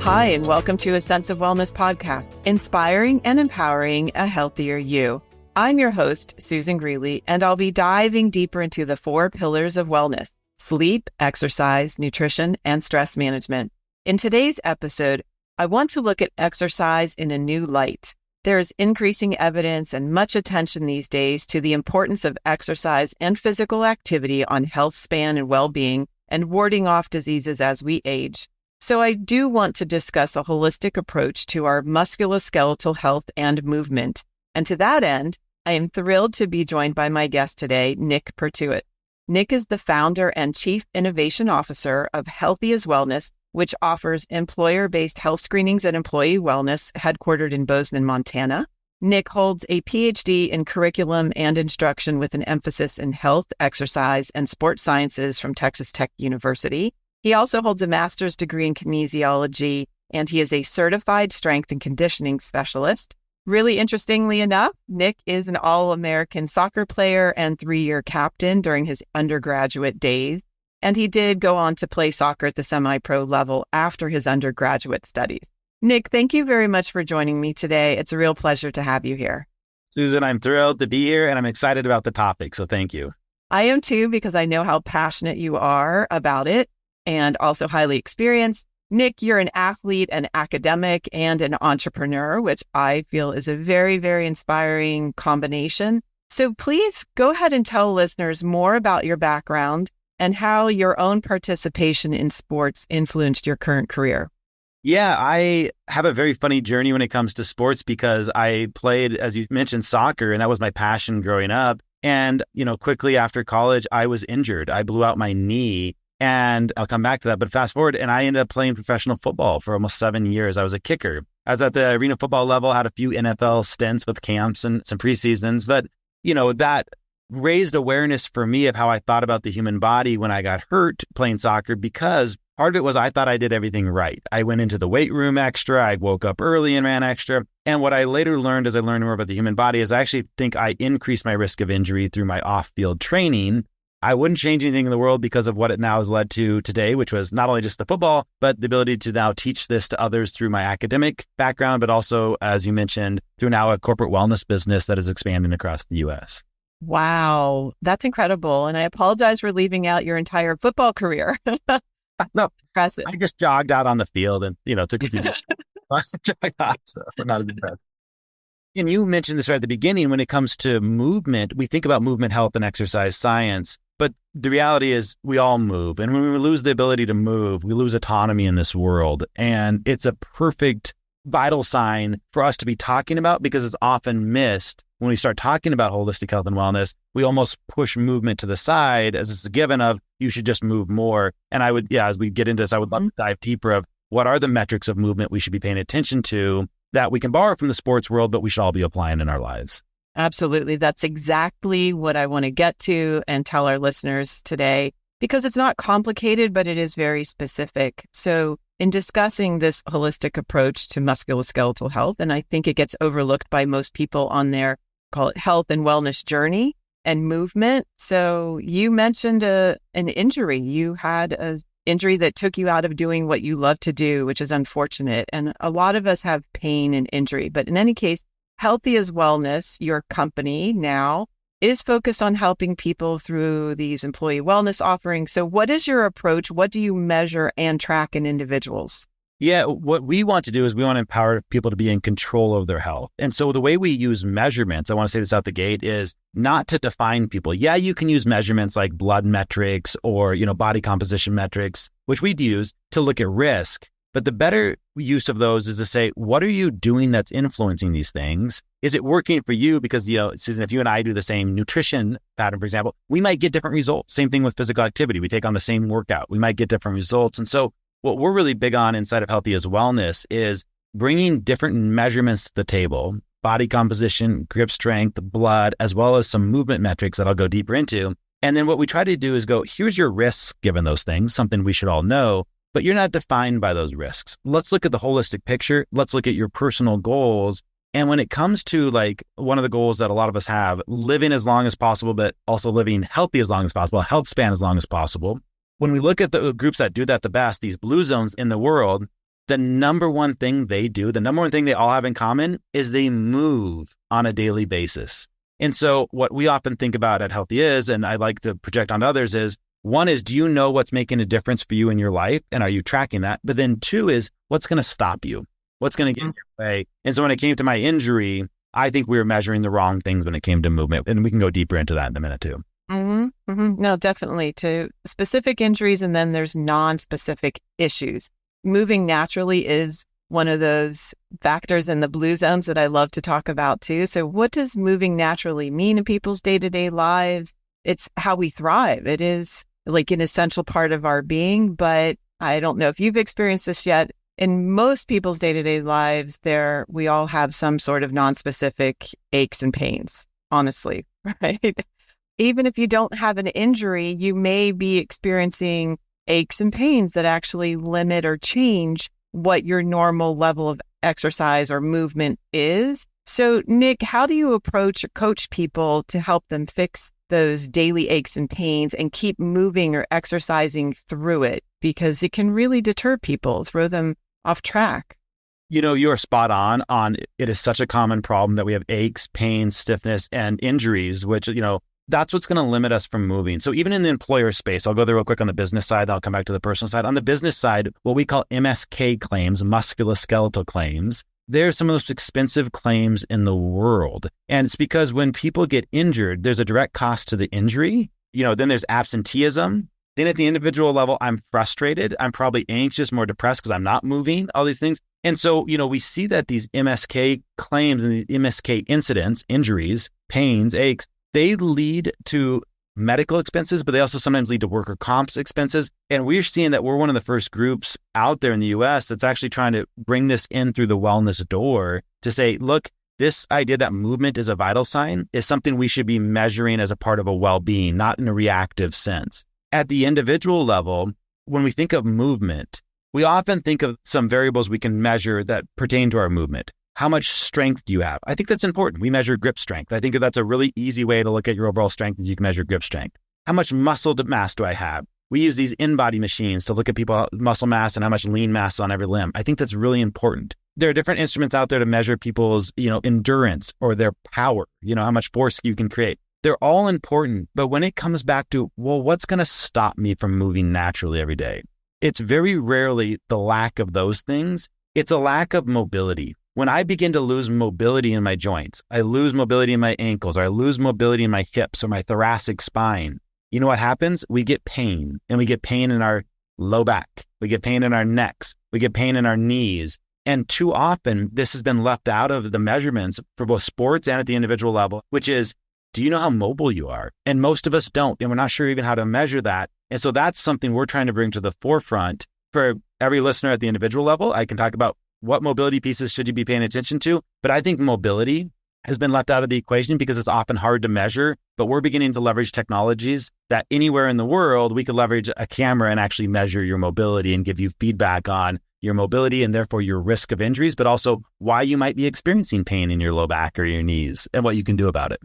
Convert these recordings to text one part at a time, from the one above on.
Hi, and welcome to a Sense of Wellness podcast, inspiring and empowering a healthier you. I'm your host, Susan Greeley, and I'll be diving deeper into the 4 pillars of wellness: sleep, exercise, nutrition, and stress management. In today's episode, I want to look at exercise in a new light. There is increasing evidence and much attention these days to the importance of exercise and physical activity on health span and well-being and warding off diseases as we age. So I do want to discuss a holistic approach to our musculoskeletal health and movement. And to that end, I am thrilled to be joined by my guest today, Nich Pertuit. Nich is the founder and chief innovation officer of Healthy is Wellness, which offers employer-based health screenings and employee wellness headquartered in Bozeman, Montana. Nich holds a PhD in curriculum and instruction with an emphasis in health, exercise, and sports sciences from Texas Tech University. He also holds a master's degree in kinesiology, and he is a certified strength and conditioning specialist. Really interestingly enough, Nich is an All-American soccer player and 3-year captain during his undergraduate days. And he did go on to play soccer at the semi-pro level after his undergraduate studies. Nich, thank you very much for joining me today. It's a real pleasure to have you here. Susan, I'm thrilled to be here and I'm excited about the topic, so thank you. I am too, because I know how passionate you are about it and also highly experienced. Nich, you're an athlete, an academic, and an entrepreneur, which I feel is a very, very inspiring combination. So please go ahead and tell listeners more about your background and how your own participation in sports influenced your current career. Yeah, I have a very funny journey when it comes to sports because I played, as you mentioned, soccer, and that was my passion growing up. And, quickly after college, I was injured. I blew out my knee. And I'll come back to that. But fast forward, and I ended up playing professional football for almost 7 years. I was a kicker. I was at the arena football level, had a few NFL stints with camps and some preseasons. But, that raised awareness for me of how I thought about the human body when I got hurt playing soccer, because part of it was I thought I did everything right. I went into the weight room extra. I woke up early and ran extra. And what I later learned as I learned more about the human body is I actually think I increased my risk of injury through my off-field training. I wouldn't change anything in the world because of what it now has led to today, which was not only just the football, but the ability to now teach this to others through my academic background, but also, as you mentioned, through now a corporate wellness business that is expanding across the U.S. Wow, that's incredible. And I apologize for leaving out your entire football career. No, impressive. I just jogged out on the field and, took a few jogged out, so not as impressive. And you mentioned this right at the beginning, when it comes to movement, we think about movement, health, and exercise science. But the reality is we all move. And when we lose the ability to move, we lose autonomy in this world. And it's a perfect vital sign for us to be talking about, because it's often missed. When we start talking about holistic health and wellness, we almost push movement to the side as it's a given of you should just move more. And I would, as we get into this, I would love to dive deeper of what are the metrics of movement we should be paying attention to that we can borrow from the sports world, but we should all be applying in our lives. Absolutely. That's exactly what I want to get to and tell our listeners today, because it's not complicated, but it is very specific. So in discussing this holistic approach to musculoskeletal health, and I think it gets overlooked by most people on their, call it, health and wellness journey and movement. So you mentioned an injury. You had an injury that took you out of doing what you love to do, which is unfortunate. And a lot of us have pain and injury. But in any case, Healthy is Wellness, your company now, is focused on helping people through these employee wellness offerings. So what is your approach? What do you measure and track in individuals? Yeah, what we want to do is we want to empower people to be in control of their health. And so the way we use measurements, I want to say this out the gate, is not to define people. Yeah, you can use measurements like blood metrics or, body composition metrics, which we'd use to look at risk. But the better use of those is to say, what are you doing that's influencing these things? Is it working for you? Because, Susan, if you and I do the same nutrition pattern, for example, we might get different results. Same thing with physical activity. We take on the same workout. We might get different results. And so what we're really big on inside of Healthy is Wellness is bringing different measurements to the table: body composition, grip strength, blood, as well as some movement metrics that I'll go deeper into. And then what we try to do is go, here's your risks given those things, something we should all know. But you're not defined by those risks. Let's look at the holistic picture. Let's look at your personal goals. And when it comes to one of the goals that a lot of us have, living as long as possible, but also living healthy as long as possible, health span as long as possible. When we look at the groups that do that the best, these blue zones in the world, the number one thing they do, the number one thing they all have in common is they move on a daily basis. And so what we often think about at Healthy Is, and I like to project onto others, is one is, do you know what's making a difference for you in your life? And are you tracking that? But then two is, what's going to stop you? What's going to get in your way? And so when it came to my injury, I think we were measuring the wrong things when it came to movement. And we can go deeper into that in a minute too. No, definitely. To specific injuries, and then there's non-specific issues. Moving naturally is one of those factors in the blue zones that I love to talk about too. So what does moving naturally mean in people's day-to-day lives? It's how we thrive. It is like an essential part of our being, but I don't know if you've experienced this yet. In most people's day-to-day lives, we all have some sort of non-specific aches and pains, honestly, right? Even if you don't have an injury, you may be experiencing aches and pains that actually limit or change what your normal level of exercise or movement is. So, Nick, how do you approach or coach people to help them fix those daily aches and pains and keep moving or exercising through it? Because it can really deter people, throw them off track. You're spot on it is such a common problem that we have aches, pains, stiffness, and injuries, which, that's what's going to limit us from moving. So even in the employer space, I'll go there real quick on the business side, then I'll come back to the personal side. On the business side, what we call MSK claims, musculoskeletal claims, they're some of the most expensive claims in the world. And it's because when people get injured, there's a direct cost to the injury. Then there's absenteeism. Then at the individual level, I'm frustrated. I'm probably anxious, more depressed because I'm not moving, all these things. And so, we see that these MSK claims and these MSK incidents, injuries, pains, aches, they lead to medical expenses, but they also sometimes lead to worker comps expenses. And we're seeing that we're one of the first groups out there in the US that's actually trying to bring this in through the wellness door to say, look, this idea that movement is a vital sign is something we should be measuring as a part of a well-being, not in a reactive sense. At the individual level, when we think of movement, we often think of some variables we can measure that pertain to our movement. How much strength do you have? I think that's important. We measure grip strength. I think that's a really easy way to look at your overall strength, is you can measure grip strength. How much muscle mass do I have? We use these in-body machines to look at people's muscle mass and how much lean mass is on every limb. I think that's really important. There are different instruments out there to measure people's, endurance or their power, how much force you can create. They're all important. But when it comes back to, well, what's going to stop me from moving naturally every day? It's very rarely the lack of those things. It's a lack of mobility. When I begin to lose mobility in my joints, I lose mobility in my ankles, or I lose mobility in my hips or my thoracic spine, you know what happens? We get pain, and we get pain in our low back. We get pain in our necks. We get pain in our knees. And too often, this has been left out of the measurements for both sports and at the individual level, which is, do you know how mobile you are? And most of us don't, and we're not sure even how to measure that. And so that's something we're trying to bring to the forefront for every listener at the individual level. I can talk about what mobility pieces should you be paying attention to, but I think mobility has been left out of the equation because it's often hard to measure, but we're beginning to leverage technologies that anywhere in the world, we could leverage a camera and actually measure your mobility and give you feedback on your mobility and therefore your risk of injuries, but also why you might be experiencing pain in your low back or your knees and what you can do about it.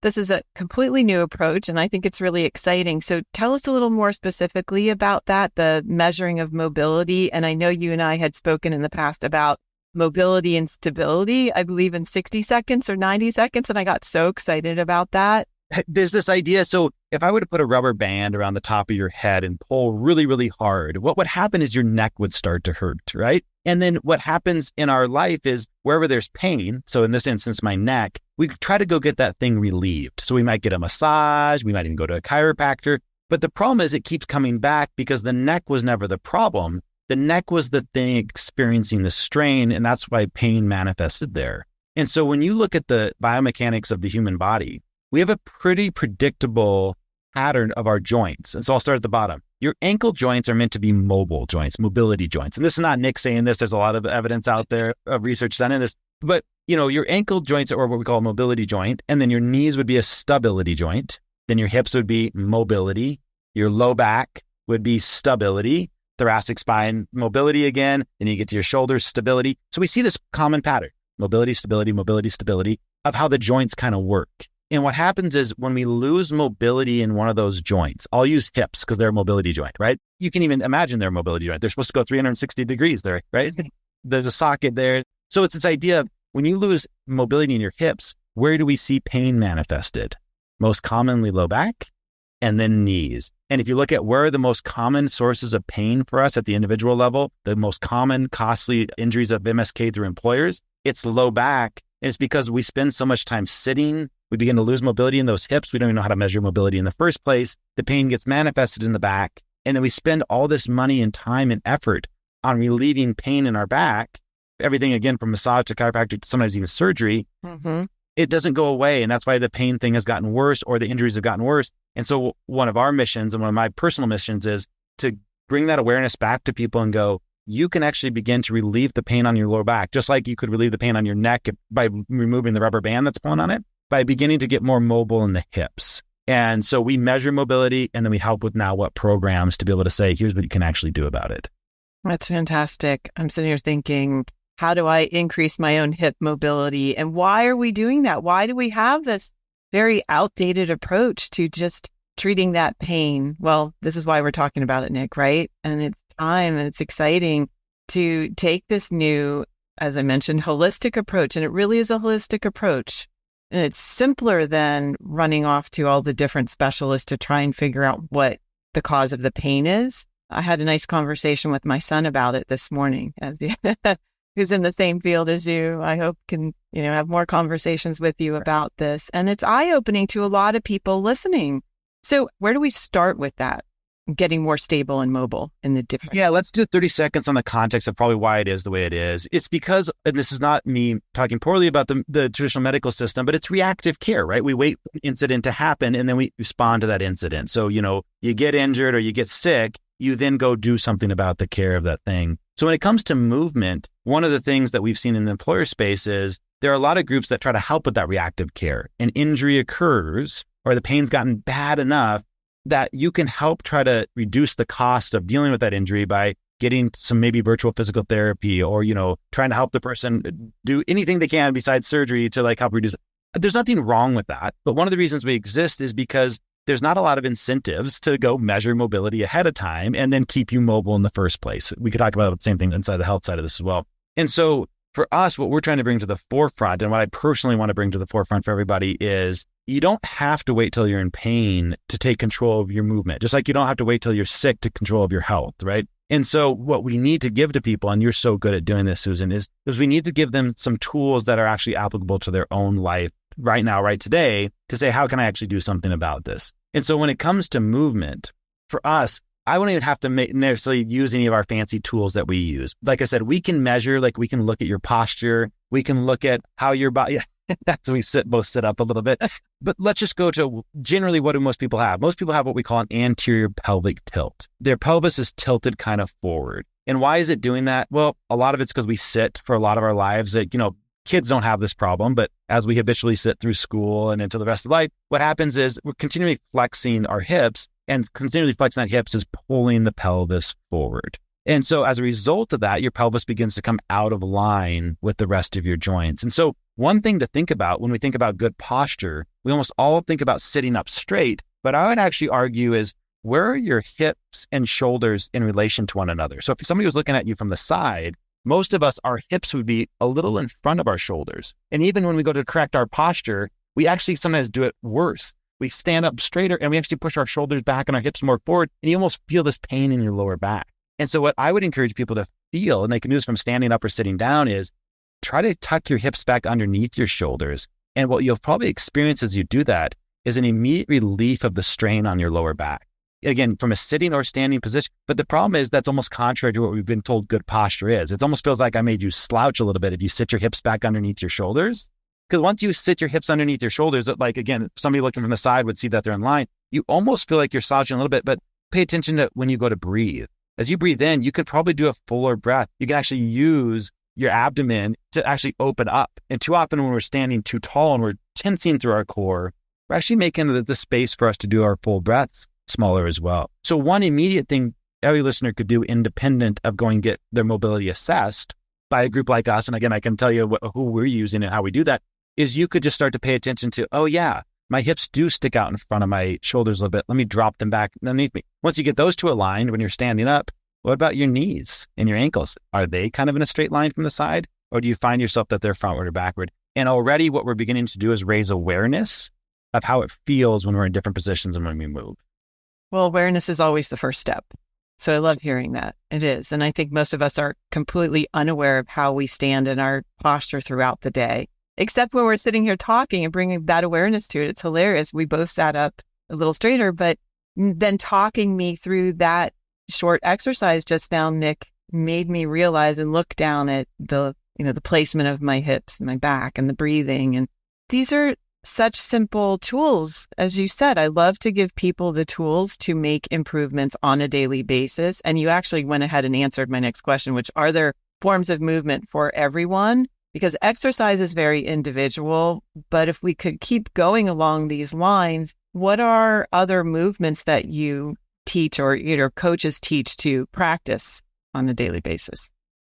This is a completely new approach, and I think it's really exciting. So tell us a little more specifically about that, the measuring of mobility. And I know you and I had spoken in the past about mobility and stability, I believe in 60 seconds or 90 seconds. And I got so excited about that. There's this idea. So if I were to put a rubber band around the top of your head and pull really, really hard, what would happen is your neck would start to hurt, right? And then what happens in our life is wherever there's pain, so in this instance, my neck, we try to go get that thing relieved. So we might get a massage, we might even go to a chiropractor. But the problem is it keeps coming back because the neck was never the problem. The neck was the thing experiencing the strain, and that's why pain manifested there. And so when you look at the biomechanics of the human body, we have a pretty predictable pattern of our joints. And so I'll start at the bottom. Your ankle joints are meant to be mobile joints, mobility joints. And this is not Nick saying this. There's a lot of evidence out there of research done in this. But, your ankle joints are what we call a mobility joint. And then your knees would be a stability joint. Then your hips would be mobility. Your low back would be stability. Thoracic spine, mobility again. Then you get to your shoulders, stability. So we see this common pattern, mobility, stability, of how the joints kind of work. And what happens is when we lose mobility in one of those joints, I'll use hips because they're a mobility joint, right? You can even imagine they're a mobility joint. They're supposed to go 360 degrees there, right? There's a socket there. So it's this idea of when you lose mobility in your hips, where do we see pain manifested? Most commonly low back and then knees. And if you look at where are the most common sources of pain for us at the individual level, the most common costly injuries of MSK through employers, it's low back. And it's because we spend so much time sitting. We begin to lose mobility in those hips. We don't even know how to measure mobility in the first place. The pain gets manifested in the back. And then we spend all this money and time and effort on relieving pain in our back. Everything, again, from massage to chiropractic to sometimes even surgery. Mm-hmm. It doesn't go away. And that's why the pain thing has gotten worse or the injuries have gotten worse. And so one of our missions and one of my personal missions is to bring that awareness back to people and go, you can actually begin to relieve the pain on your lower back, just like you could relieve the pain on your neck by removing the rubber band that's pulling on it, by beginning to get more mobile in the hips. And so we measure mobility and then we help with now what programs to be able to say, here's what you can actually do about it. That's fantastic. I'm sitting here thinking, how do I increase my own hip mobility? And why are we doing that? Why do we have this very outdated approach to just treating that pain? Well, this is why we're talking about it, Nick, right? And it's time and it's exciting to take this new, as I mentioned, holistic approach. And it really is a holistic approach. And it's simpler than running off to all the different specialists to try and figure out what the cause of the pain is. I had a nice conversation with my son about it this morning, who's in the same field as you. I hope can, have more conversations with you about this. And it's eye-opening to a lot of people listening. So where do we start with that? Getting more stable and mobile in the different. Yeah, let's do 30 seconds on the context of probably why it is the way it is. It's because, and this is not me talking poorly about the traditional medical system, but it's reactive care, right? We wait for an incident to happen and then we respond to that incident. So, you get injured or you get sick, you then go do something about the care of that thing. So when it comes to movement, one of the things that we've seen in the employer space is there are a lot of groups that try to help with that reactive care. An injury occurs or the pain's gotten bad enough that you can help try to reduce the cost of dealing with that injury by getting some maybe virtual physical therapy or, trying to help the person do anything they can besides surgery to help reduce it. There's nothing wrong with that. But one of the reasons we exist is because there's not a lot of incentives to go measure mobility ahead of time and then keep you mobile in the first place. We could talk about the same thing inside the health side of this as well. And so for us, what we're trying to bring to the forefront and what I personally want to bring to the forefront for everybody is you don't have to wait till you're in pain to take control of your movement, just like you don't have to wait till you're sick to control of your health, right? And so what we need to give to people, and you're so good at doing this, Susan, is we need to give them some tools that are actually applicable to their own life right now, right today, to say, how can I actually do something about this? And so when it comes to movement, for us, I wouldn't even have to necessarily use any of our fancy tools that we use. Like I said, we can measure, we can look at your posture. We can look at how your body, that's we both sit up a little bit. But let's just go to generally what do most people have? Most people have what we call an anterior pelvic tilt. Their pelvis is tilted kind of forward. And why is it doing that? Well, a lot of it's because we sit for a lot of our lives. Kids don't have this problem, but as we habitually sit through school and into the rest of life, what happens is we're continually flexing our hips, and continually flexing that hips is pulling the pelvis forward. And so as a result of that, your pelvis begins to come out of line with the rest of your joints. And so one thing to think about when we think about good posture, we almost all think about sitting up straight, but I would actually argue is where are your hips and shoulders in relation to one another? So if somebody was looking at you from the side, most of us, our hips would be a little in front of our shoulders. And even when we go to correct our posture, we actually sometimes do it worse. We stand up straighter and we actually push our shoulders back and our hips more forward. And you almost feel this pain in your lower back. And so what I would encourage people to feel, and they can do this from standing up or sitting down, is try to tuck your hips back underneath your shoulders. And what you'll probably experience as you do that is an immediate relief of the strain on your lower back. Again, from a sitting or standing position. But the problem is that's almost contrary to what we've been told good posture is. It almost feels like I made you slouch a little bit if you sit your hips back underneath your shoulders. Because once you sit your hips underneath your shoulders, again, somebody looking from the side would see that they're in line. You almost feel like you're slouching a little bit, but pay attention to when you go to breathe. As you breathe in, you could probably do a fuller breath. You can actually use your abdomen to actually open up. And too often when we're standing too tall and we're tensing through our core, we're actually making the space for us to do our full breaths smaller as well. So one immediate thing every listener could do independent of going get their mobility assessed by a group like us, and again, I can tell you who we're using and how we do that, is you could just start to pay attention to, oh yeah, my hips do stick out in front of my shoulders a little bit. Let me drop them back underneath me. Once you get those two aligned when you're standing up, what about your knees and your ankles? Are they kind of in a straight line from the side? Or do you find yourself that they're frontward or backward? And already what we're beginning to do is raise awareness of how it feels when we're in different positions and when we move. Well, awareness is always the first step. So I love hearing that. It is. And I think most of us are completely unaware of how we stand in our posture throughout the day, except when we're sitting here talking and bringing that awareness to it. It's hilarious. We both sat up a little straighter, but then talking me through that short exercise just now, Nick, made me realize and look down at the placement of my hips and my back and the breathing. And these are such simple tools. As you said, I love to give people the tools to make improvements on a daily basis. And you actually went ahead and answered my next question, which are there forms of movement for everyone? Because exercise is very individual. But if we could keep going along these lines, what are other movements that you teach or coaches teach to practice on a daily basis?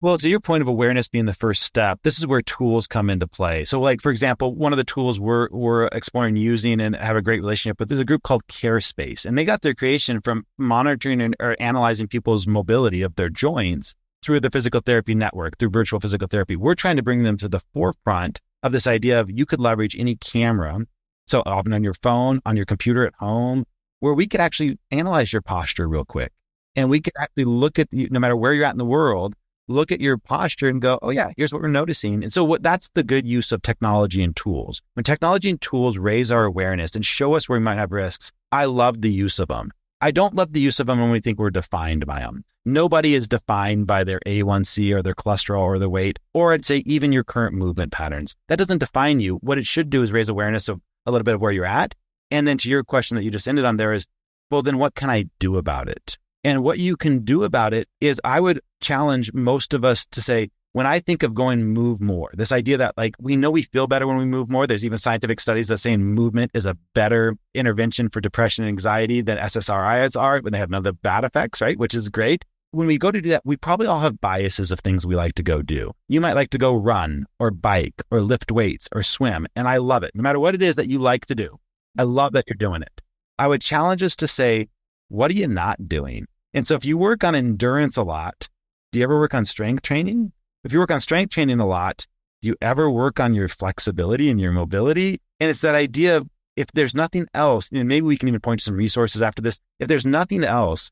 Well, to your point of awareness being the first step, this is where tools come into play. So like, for example, one of the tools we're exploring using and have a great relationship with, there's a group called CareSpace, and they got their creation from monitoring or analyzing people's mobility of their joints through the physical therapy network, through virtual physical therapy. We're trying to bring them to the forefront of this idea of you could leverage any camera, so often on your phone, on your computer at home, where we could actually analyze your posture real quick. And we could actually look at you, no matter where you're at in the world, look at your posture and go, oh yeah, here's what we're noticing. And so that's the good use of technology and tools. When technology and tools raise our awareness and show us where we might have risks, I love the use of them. I don't love the use of them when we think we're defined by them. Nobody is defined by their A1C or their cholesterol or their weight, or I'd say even your current movement patterns. That doesn't define you. What it should do is raise awareness of a little bit of where you're at. And then to your question that you just ended on there is, well, then what can I do about it? And what you can do about it is I would challenge most of us to say, when I think of going move more, this idea that like, we know we feel better when we move more. There's even scientific studies that say movement is a better intervention for depression and anxiety than SSRIs are when they have none of the bad effects, right? Which is great. When we go to do that, we probably all have biases of things we like to go do. You might like to go run or bike or lift weights or swim. And I love it. No matter what it is that you like to do, I love that you're doing it. I would challenge us to say, what are you not doing? And so if you work on endurance a lot, do you ever work on strength training? If you work on strength training a lot, do you ever work on your flexibility and your mobility? And it's that idea of if there's nothing else, and maybe we can even point to some resources after this. If there's nothing else,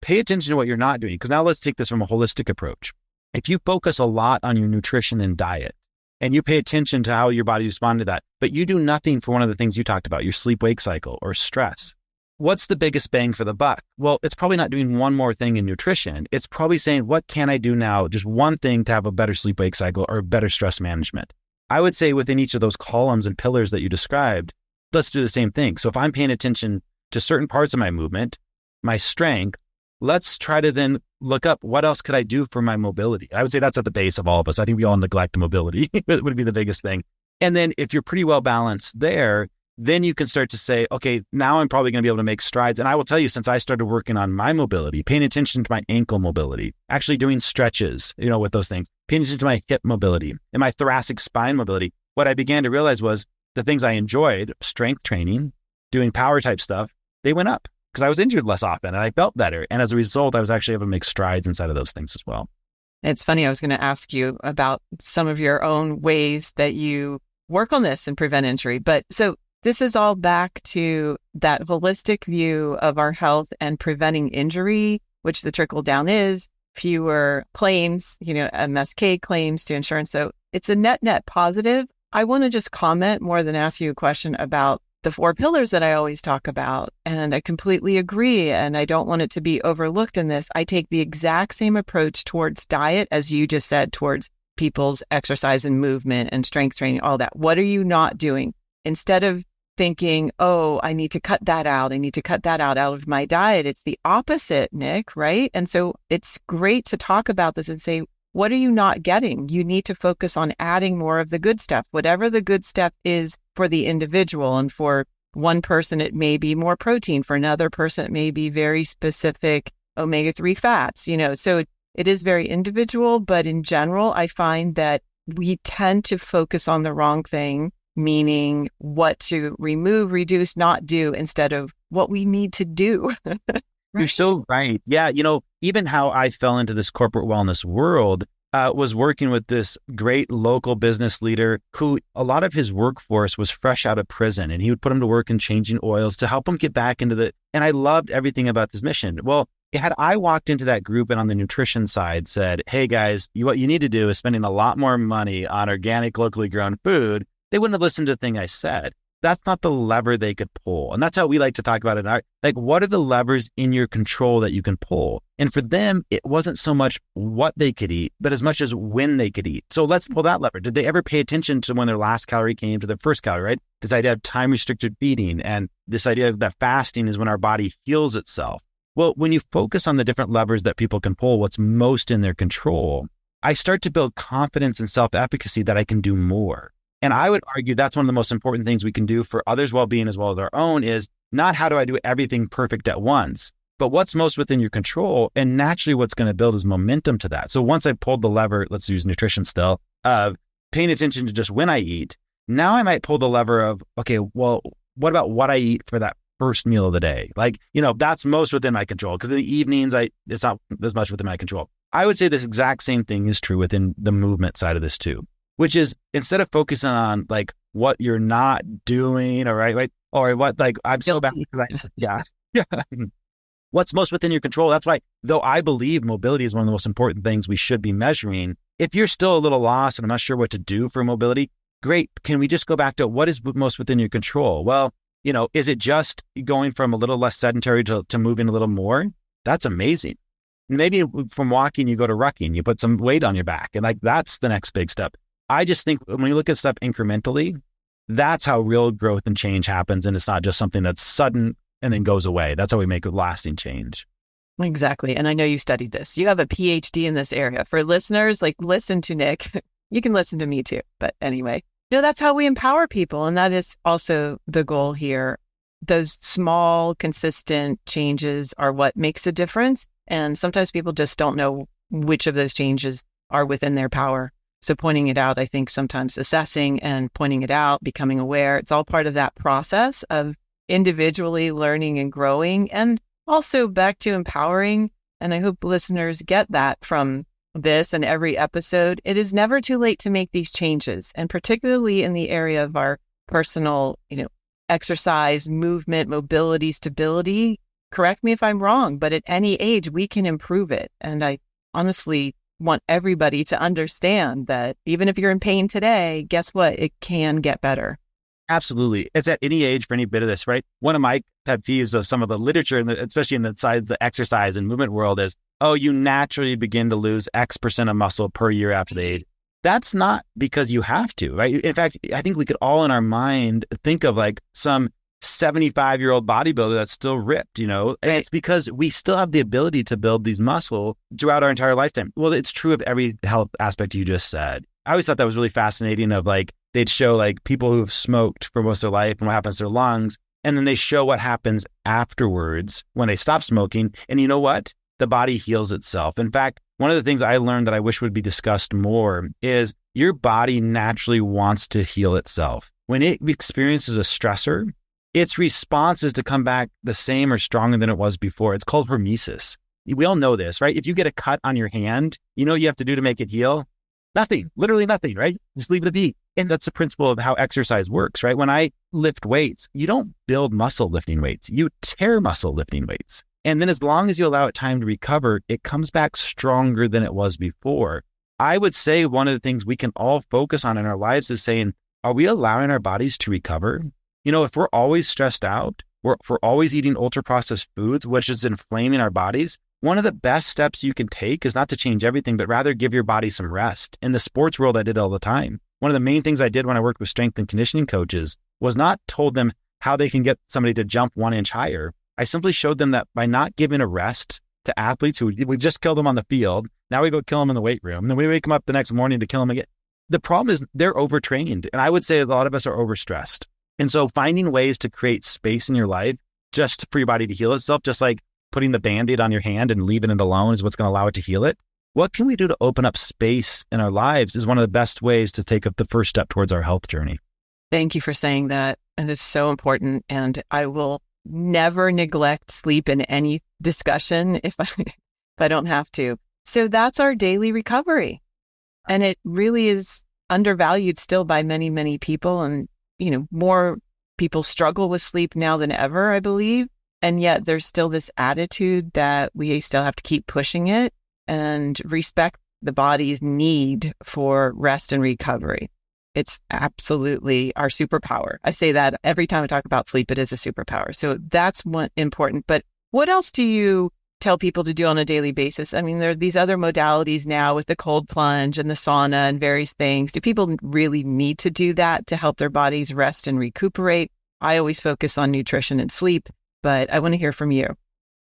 pay attention to what you're not doing. Because now let's take this from a holistic approach. If you focus a lot on your nutrition and diet, and you pay attention to how your body responds to that, but you do nothing for one of the things you talked about, your sleep-wake cycle or stress, what's the biggest bang for the buck? Well, it's probably not doing one more thing in nutrition. It's probably saying, what can I do now? Just one thing to have a better sleep-wake cycle or better stress management. I would say within each of those columns and pillars that you described, let's do the same thing. So if I'm paying attention to certain parts of my movement, my strength, let's try to then look up what else could I do for my mobility. I would say that's at the base of all of us. I think we all neglect mobility. It would be the biggest thing. And then if you're pretty well balanced there, then you can start to say, okay, now I'm probably going to be able to make strides. And I will tell you, since I started working on my mobility, paying attention to my ankle mobility, actually doing stretches, with those things, paying attention to my hip mobility and my thoracic spine mobility, what I began to realize was the things I enjoyed, strength training, doing power type stuff, they went up because I was injured less often and I felt better. And as a result, I was actually able to make strides inside of those things as well. It's funny. I was going to ask you about some of your own ways that you work on this and prevent injury. But so this is all back to that holistic view of our health and preventing injury, which the trickle down is fewer claims, MSK claims to insurance. So it's a net positive. I want to just comment more than ask you a question about the 4 pillars that I always talk about. And I completely agree. And I don't want it to be overlooked in this. I take the exact same approach towards diet as you just said, towards people's exercise and movement and strength training, all that. What are you not doing? Instead of thinking, oh, I need to cut that out. I need to cut that out of my diet. It's the opposite, Nick, right? And so it's great to talk about this and say, what are you not getting? You need to focus on adding more of the good stuff, whatever the good stuff is for the individual. And for one person, it may be more protein. For another person, it may be very specific omega-3 fats, so it is very individual. But in general, I find that we tend to focus on the wrong thing meaning what to remove, reduce, not do instead of what we need to do. You're so right. Yeah. Even how I fell into this corporate wellness world was working with this great local business leader who a lot of his workforce was fresh out of prison, and he would put them to work in changing oils to help them get back into and I loved everything about this mission. Well, had I walked into that group and on the nutrition side said, hey guys, what you need to do is spending a lot more money on organic, locally grown food, they wouldn't have listened to the thing I said. That's not the lever they could pull. And that's how we like to talk about it in art. Like, what are the levers in your control that you can pull? And for them, it wasn't so much what they could eat, but as much as when they could eat. So let's pull that lever. Did they ever pay attention to when their last calorie came to their first calorie, right? This idea of time restricted feeding and this idea that fasting is when our body heals itself. Well, when you focus on the different levers that people can pull, what's most in their control, I start to build confidence and self-efficacy that I can do more. And I would argue that's one of the most important things we can do for others' well-being as well as our own is not how do I do everything perfect at once, but what's most within your control. And naturally, what's going to build is momentum to that. So once I pulled the lever, let's use nutrition still, of paying attention to just when I eat, now I might pull the lever of, okay, well, what about what I eat for that first meal of the day? Like, that's most within my control because in the evenings, it's not as much within my control. I would say this exact same thing is true within the movement side of this too, which is instead of focusing on like what you're not doing, or right, or what, like I'm so bad. Yeah. What's most within your control. That's why, though I believe mobility is one of the most important things we should be measuring. If you're still a little lost and I'm not sure what to do for mobility, great. Can we just go back to what is most within your control? Well, is it just going from a little less sedentary to moving a little more? That's amazing. Maybe from walking, you go to rucking, you put some weight on your back. And like, that's the next big step. I just think when you look at stuff incrementally, that's how real growth and change happens. And it's not just something that's sudden and then goes away. That's how we make a lasting change. Exactly. And I know you studied this. You have a PhD in this area. For listeners, like listen to Nick. You can listen to me too. But anyway, that's how we empower people. And that is also the goal here. Those small, consistent changes are what makes a difference. And sometimes people just don't know which of those changes are within their power. So pointing it out, I think sometimes assessing and pointing it out, becoming aware, it's all part of that process of individually learning and growing, and also back to empowering. And I hope listeners get that from this and every episode. It is never too late to make these changes. And particularly in the area of our personal, exercise, movement, mobility, stability, correct me if I'm wrong, but at any age, we can improve it. And I honestly want everybody to understand that even if you're in pain today, guess what? It can get better. Absolutely. It's at any age for any bit of this, right? One of my pet peeves of some of the literature, especially in the side of the exercise and movement world is, you naturally begin to lose X% of muscle per year after the age. That's not because you have to, right? In fact, I think we could all in our mind think of like some 75-year-old bodybuilder that's still ripped, and it's because we still have the ability to build these muscle throughout our entire lifetime. Well, it's true of every health aspect you just said. I always thought that was really fascinating of like, they'd show like people who have smoked for most of their life and what happens to their lungs. And then they show what happens afterwards when they stop smoking. And you know what? The body heals itself. In fact, one of the things I learned that I wish would be discussed more is your body naturally wants to heal itself. When it experiences a stressor, its response is to come back the same or stronger than it was before. It's called hormesis. We all know this, right? If you get a cut on your hand, you know what you have to do to make it heal? Nothing, literally nothing, right? Just leave it be. And that's the principle of how exercise works, right? When I lift weights, you don't build muscle lifting weights. You tear muscle lifting weights. And then as long as you allow it time to recover, it comes back stronger than it was before. I would say one of the things we can all focus on in our lives is saying, are we allowing our bodies to recover? If we're always stressed out, if we're always eating ultra-processed foods, which is inflaming our bodies, one of the best steps you can take is not to change everything, but rather give your body some rest. In the sports world, I did all the time. One of the main things I did when I worked with strength and conditioning coaches was not told them how they can get somebody to jump 1 inch higher. I simply showed them that by not giving a rest to athletes who we just killed them on the field, now we go kill them in the weight room, and then we wake them up the next morning to kill them again. The problem is they're overtrained. And I would say a lot of us are overstressed. And so finding ways to create space in your life just for your body to heal itself, just like putting the Band-Aid on your hand and leaving it alone is what's going to allow it to heal it. What can we do to open up space in our lives is one of the best ways to take up the first step towards our health journey. Thank you for saying that. And it's so important. And I will never neglect sleep in any discussion if I don't have to. So that's our daily recovery. And it really is undervalued still by many, many people. And, more people struggle with sleep now than ever, I believe. And yet there's still this attitude that we still have to keep pushing it and respect the body's need for rest and recovery. It's absolutely our superpower. I say that every time I talk about sleep, it is a superpower. So that's one important. But what else do you tell people to do on a daily basis? I mean, there are these other modalities now with the cold plunge and the sauna and various things. Do people really need to do that to help their bodies rest and recuperate? I always focus on nutrition and sleep, but I want to hear from you.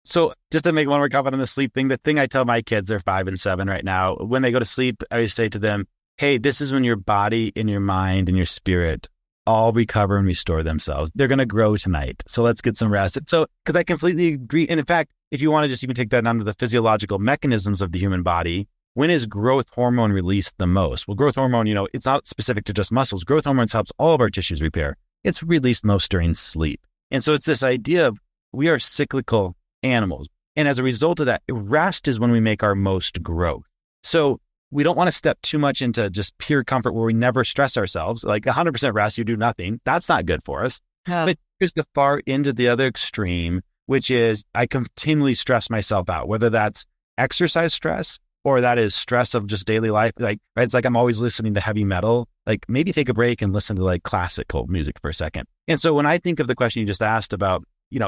So just to make one more comment on the sleep thing, the thing I tell my kids, they're 5 and 7 right now, when they go to sleep, I always say to them, hey, this is when your body and your mind and your spirit all recover and restore themselves. They're going to grow tonight. So let's get some rest. So, because I completely agree. And in fact, if you want to just even take that down to the physiological mechanisms of the human body, when is growth hormone released the most? Well, growth hormone, it's not specific to just muscles. Growth hormones helps all of our tissues repair. It's released most during sleep. And so it's this idea of we are cyclical animals. And as a result of that, rest is when we make our most growth. So we don't want to step too much into just pure comfort where we never stress ourselves. Like 100% rest, you do nothing. That's not good for us. But here's the far end of the other extreme, which is I continually stress myself out, whether that's exercise stress or that is stress of just daily life. Like, right, it's like I'm always listening to heavy metal. Like maybe take a break and listen to like classical music for a second. And so when I think of the question you just asked about,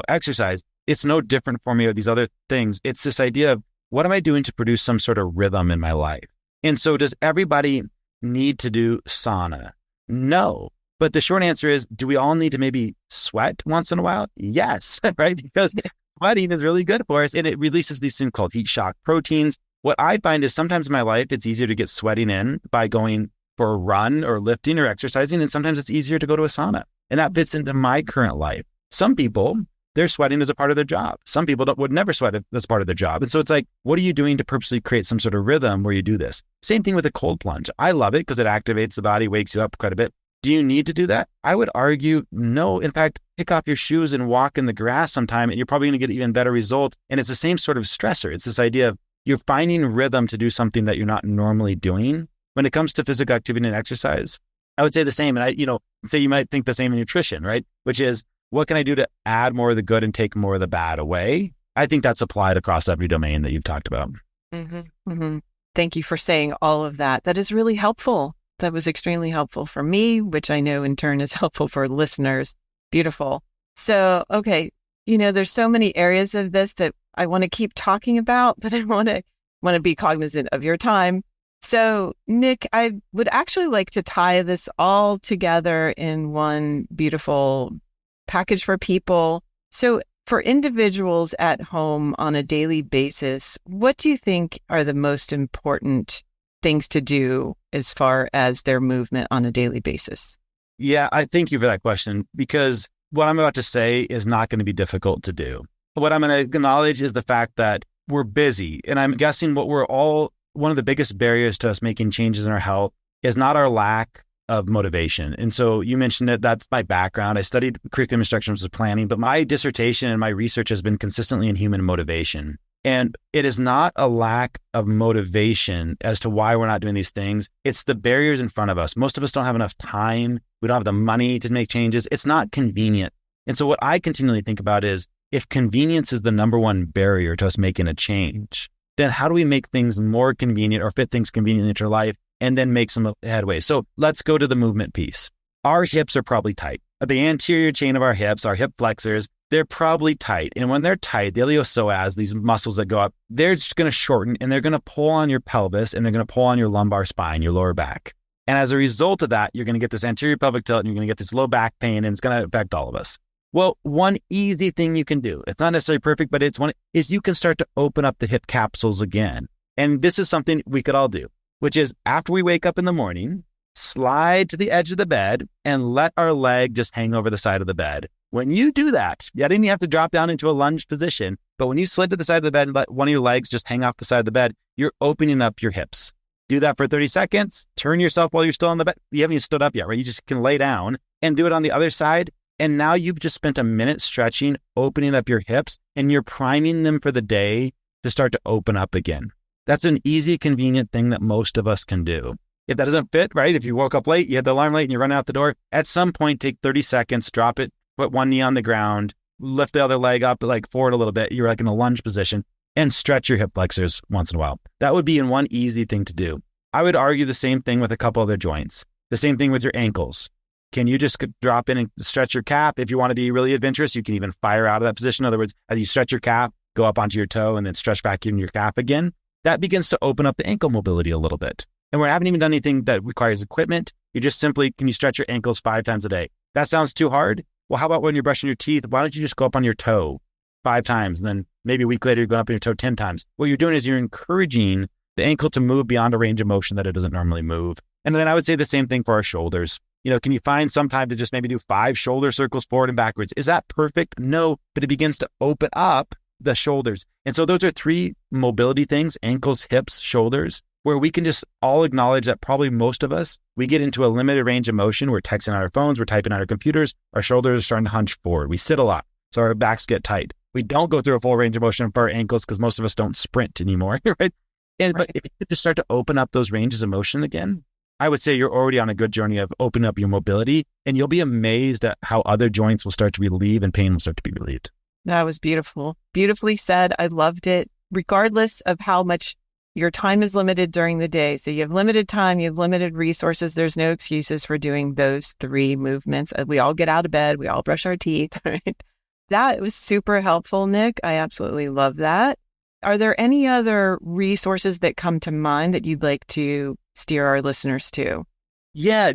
exercise, it's no different for me or these other things. It's this idea of what am I doing to produce some sort of rhythm in my life? And so does everybody need to do sauna? No. But the short answer is, do we all need to maybe sweat once in a while? Yes, right? Because sweating is really good for us and it releases these things called heat shock proteins. What I find is sometimes in my life, it's easier to get sweating in by going for a run or lifting or exercising. And sometimes it's easier to go to a sauna. And that fits into my current life. Some people, they're sweating as a part of their job. Some people would never sweat as part of their job. And so it's like, what are you doing to purposely create some sort of rhythm where you do this? Same thing with a cold plunge. I love it because it activates the body, wakes you up quite a bit. Do you need to do that? I would argue no. In fact, pick off your shoes and walk in the grass sometime and you're probably going to get even better results. And it's the same sort of stressor. It's this idea of you're finding rhythm to do something that you're not normally doing. When it comes to physical activity and exercise, I would say the same. And say you might think the same in nutrition, right? Which is, what can I do to add more of the good and take more of the bad away? I think that's applied across every domain that you've talked about. Mm-hmm, mm-hmm. Thank you for saying all of that. That is really helpful. That was extremely helpful for me, which I know in turn is helpful for listeners. Beautiful. So, okay, there's so many areas of this that I want to keep talking about, but I want to be cognizant of your time. So, Nich, I would actually like to tie this all together in one beautiful package for people. So for individuals at home on a daily basis, what do you think are the most important things to do as far as their movement on a daily basis? Yeah, I thank you for that question because what I'm about to say is not going to be difficult to do. What I'm going to acknowledge is the fact that we're busy. And I'm guessing one of the biggest barriers to us making changes in our health is not our lack of motivation. And so you mentioned that that's my background. I studied curriculum instructions and planning, but my dissertation and my research has been consistently in human motivation. And it is not a lack of motivation as to why we're not doing these things. It's the barriers in front of us. Most of us don't have enough time. We don't have the money to make changes. It's not convenient. And so what I continually think about is if convenience is the number one barrier to us making a change, then how do we make things more convenient or fit things conveniently into your life and then make some headway? So let's go to the movement piece. Our hips are probably tight. The anterior chain of our hips, our hip flexors, they're probably tight. And when they're tight, the iliopsoas, these muscles that go up, they're just going to shorten and they're going to pull on your pelvis and they're going to pull on your lumbar spine, your lower back. And as a result of that, you're going to get this anterior pelvic tilt and you're going to get this low back pain and it's going to affect all of us. Well, one easy thing you can do, it's not necessarily perfect, but is you can start to open up the hip capsules again. And this is something we could all do, which is after we wake up in the morning, slide to the edge of the bed and let our leg just hang over the side of the bed. When you do that, you didn't have to drop down into a lunge position, but when you slid to the side of the bed and let one of your legs just hang off the side of the bed, you're opening up your hips. Do that for 30 seconds. Turn yourself while you're still on the bed. You haven't even stood up yet, right? You just can lay down and do it on the other side. And now you've just spent a minute stretching, opening up your hips, and you're priming them for the day to start to open up again. That's an easy, convenient thing that most of us can do. If that doesn't fit, right? If you woke up late, you had the alarm late and you're running out the door, at some point, take 30 seconds, drop it, put one knee on the ground, lift the other leg up, like forward a little bit. You're like in a lunge position and stretch your hip flexors once in a while. That would be one easy thing to do. I would argue the same thing with a couple other joints. The same thing with your ankles. Can you just drop in and stretch your calf? If you want to be really adventurous, you can even fire out of that position. In other words, as you stretch your calf, go up onto your toe and then stretch back in your calf again. That begins to open up the ankle mobility a little bit. And we haven't even done anything that requires equipment. You just simply, can you stretch your ankles 5 times a day? That sounds too hard. Well, how about when you're brushing your teeth? Why don't you just go up on your toe 5 times? And then maybe a week later, you're going up on your toe 10 times. What you're doing is you're encouraging the ankle to move beyond a range of motion that it doesn't normally move. And then I would say the same thing for our shoulders. Can you find some time to just maybe do 5 shoulder circles forward and backwards? Is that perfect? No, but it begins to open up the shoulders. And so those are 3 mobility things: ankles, hips, shoulders, where we can just all acknowledge that probably most of us, we get into a limited range of motion. We're texting on our phones, we're typing on our computers, our shoulders are starting to hunch forward. We sit a lot, so our backs get tight. We don't go through a full range of motion for our ankles because most of us don't sprint anymore, right? But if you could just start to open up those ranges of motion again, I would say you're already on a good journey of opening up your mobility, and you'll be amazed at how other joints will start to relieve and pain will start to be relieved. That was beautiful. Beautifully said. I loved it. Regardless of how much your time is limited during the day. So you have limited time, you have limited resources. There's no excuses for doing those 3 movements. We all get out of bed. We all brush our teeth, right? That was super helpful, Nick. I absolutely love that. Are there any other resources that come to mind that you'd like to steer our listeners to? Yeah,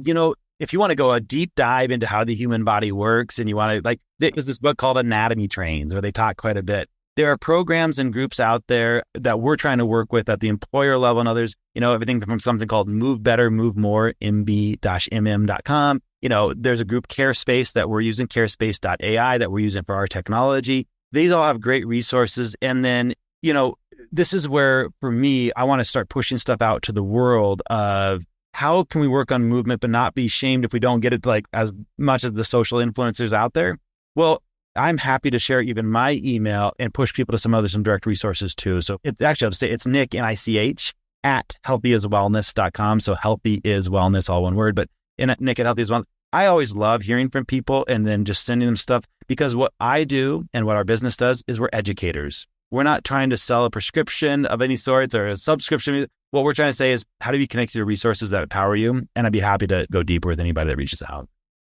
if you want to go a deep dive into how the human body works and you want to, there's this book called Anatomy Trains where they talk quite a bit. There are programs and groups out there that we're trying to work with at the employer level and others, everything from something called Move Better, Move More, mb-mm.com. There's a group CareSpace that we're using, carespace.ai, that we're using for our technology. These all have great resources. And then, this is where, for me, I want to start pushing stuff out to the world of how can we work on movement, but not be shamed if we don't get it as much as the social influencers out there. Well, I'm happy to share even my email and push people to some direct resources too. So it's actually, I'll say it's Nick, N-I-C-H, at healthyiswellness.com. So healthy is wellness, all one word, but Nick at Healthy is Wellness. I always love hearing from people and then just sending them stuff, because what I do and what our business does is we're educators. We're not trying to sell a prescription of any sorts or a subscription. What we're trying to say is, how do you connect to resources that empower you? And I'd be happy to go deeper with anybody that reaches out.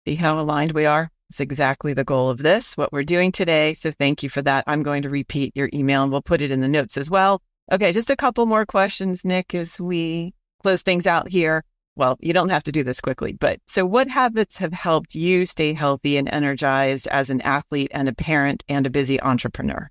See how aligned we are? It's exactly the goal of this, what we're doing today. So thank you for that. I'm going to repeat your email and we'll put it in the notes as well. Okay, just a couple more questions, Nick, as we close things out here. Well, you don't have to do this quickly, but so what habits have helped you stay healthy and energized as an athlete and a parent and a busy entrepreneur?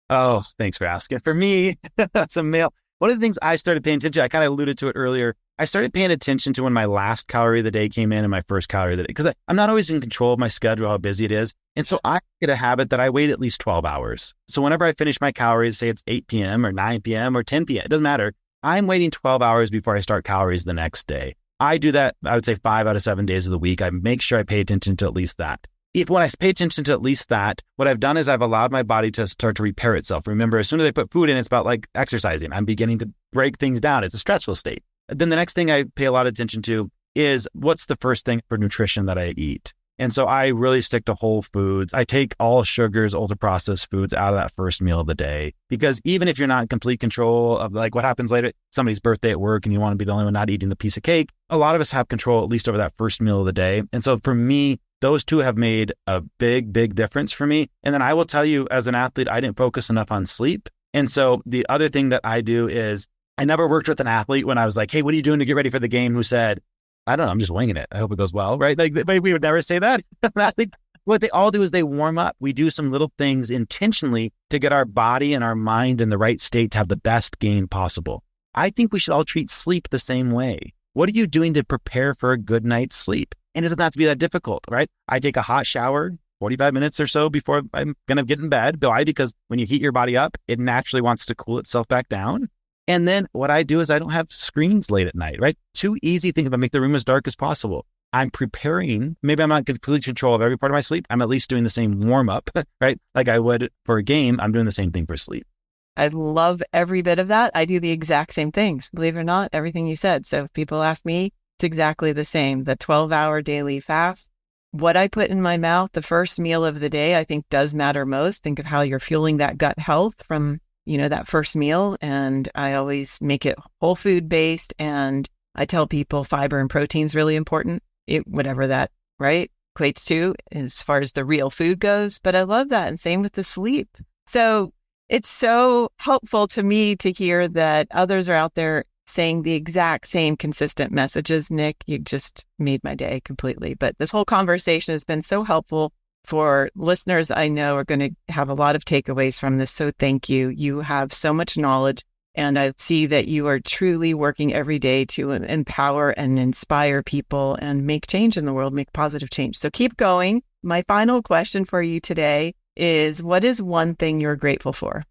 Oh, thanks for asking. For me, that's a male. One of the things I started paying attention, I kind of alluded to it earlier. I started paying attention to when my last calorie of the day came in and my first calorie of the day, because I'm not always in control of my schedule, how busy it is. And so I get a habit that I wait at least 12 hours. So whenever I finish my calories, say it's 8 p.m. or 9 p.m. or 10 p.m., it doesn't matter. I'm waiting 12 hours before I start calories the next day. I do that, I would say 5 out of 7 days of the week. I make sure I pay attention to at least that. When I pay attention to at least that, what I've done is I've allowed my body to start to repair itself. Remember, as soon as I put food in, it's about like exercising. I'm beginning to break things down. It's a stressful state. Then the next thing I pay a lot of attention to is what's the first thing for nutrition that I eat. And so I really stick to whole foods. I take all sugars, ultra processed foods out of that first meal of the day, because even if you're not in complete control of like what happens later, somebody's birthday at work and you want to be the only one not eating the piece of cake, a lot of us have control at least over that first meal of the day. And so for me, those two have made a big, big difference for me. And then I will tell you, as an athlete, I didn't focus enough on sleep. And so the other thing that I do is I never worked with an athlete when I was like, hey, what are you doing to get ready for the game? Who said, I don't know, I'm just winging it. I hope it goes well, right? Like we would never say that. I think what they all do is they warm up. We do some little things intentionally to get our body and our mind in the right state to have the best game possible. I think we should all treat sleep the same way. What are you doing to prepare for a good night's sleep? And it doesn't have to be that difficult, right? I take a hot shower 45 minutes or so before I'm going to get in bed. Why? Because when you heat your body up, it naturally wants to cool itself back down. And then what I do is I don't have screens late at night, right? Two easy things, but make the room as dark as possible. I'm preparing. Maybe I'm not in complete control of every part of my sleep. I'm at least doing the same warm up, right? Like I would for a game. I'm doing the same thing for sleep. I love every bit of that. I do the exact same things, believe it or not, everything you said. So if people ask me, it's exactly the same. The 12-hour daily fast. What I put in my mouth, the first meal of the day, I think does matter most. Think of how you're fueling that gut health from, that first meal. And I always make it whole food based. And I tell people fiber and protein is really important, whatever that, right, equates to as far as the real food goes. But I love that. And same with the sleep. So it's so helpful to me to hear that others are out there saying the exact same consistent messages. Nick, you just made my day completely. But this whole conversation has been so helpful for listeners. I know are going to have a lot of takeaways from this. So thank you. You have so much knowledge. And I see that you are truly working every day to empower and inspire people and make change in the world, make positive change. So keep going. My final question for you today is, what is one thing you're grateful for?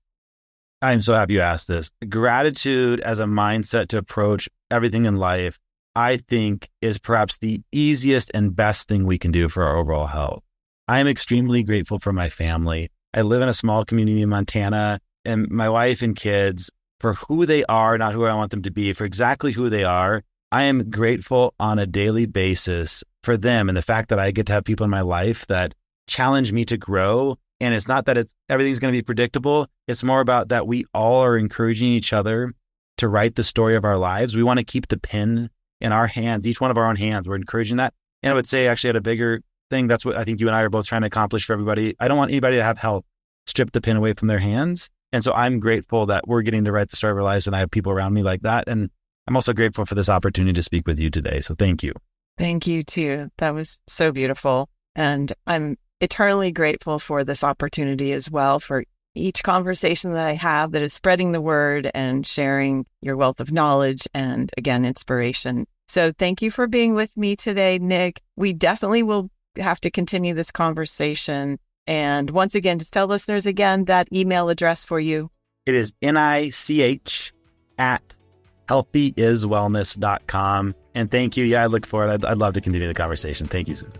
I'm so happy you asked this. Gratitude as a mindset to approach everything in life, I think, is perhaps the easiest and best thing we can do for our overall health. I am extremely grateful for my family. I live in a small community in Montana, and my wife and kids, for who they are, not who I want them to be, for exactly who they are. I am grateful on a daily basis for them and the fact that I get to have people in my life that challenge me to grow. And it's not that everything's going to be predictable. It's more about that we all are encouraging each other to write the story of our lives. We want to keep the pen in our hands, each one of our own hands. We're encouraging that. And I would say actually at a bigger thing, that's what I think you and I are both trying to accomplish for everybody. I don't want anybody to have health strip the pen away from their hands. And so I'm grateful that we're getting to write the story of our lives and I have people around me like that. And I'm also grateful for this opportunity to speak with you today. So thank you. Thank you too. That was so beautiful. And I'm eternally grateful for this opportunity as well, for each conversation that I have that is spreading the word and sharing your wealth of knowledge and, again, inspiration. So thank you for being with me today, Nick. We definitely will have to continue this conversation. And once again, just tell listeners again that email address for you. It is NICH@healthyiswellness.com. And thank you. Yeah, I look forward. I'd love to continue the conversation. Thank you, Susan.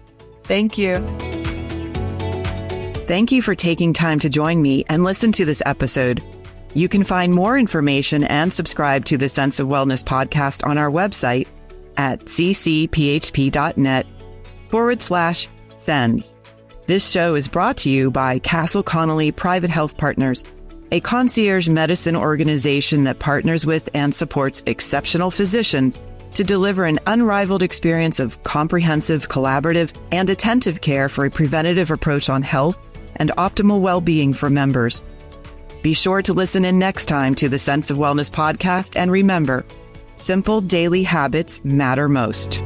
Thank you. Thank you for taking time to join me and listen to this episode. You can find more information and subscribe to the Sense of Wellness podcast on our website at ccphp.net/sends. This show is brought to you by Castle Connolly Private Health Partners, a concierge medicine organization that partners with and supports exceptional physicians to deliver an unrivaled experience of comprehensive, collaborative, and attentive care for a preventative approach on health and optimal well-being for members. Be sure to listen in next time to the Sense of Wellness podcast, and remember, simple daily habits matter most.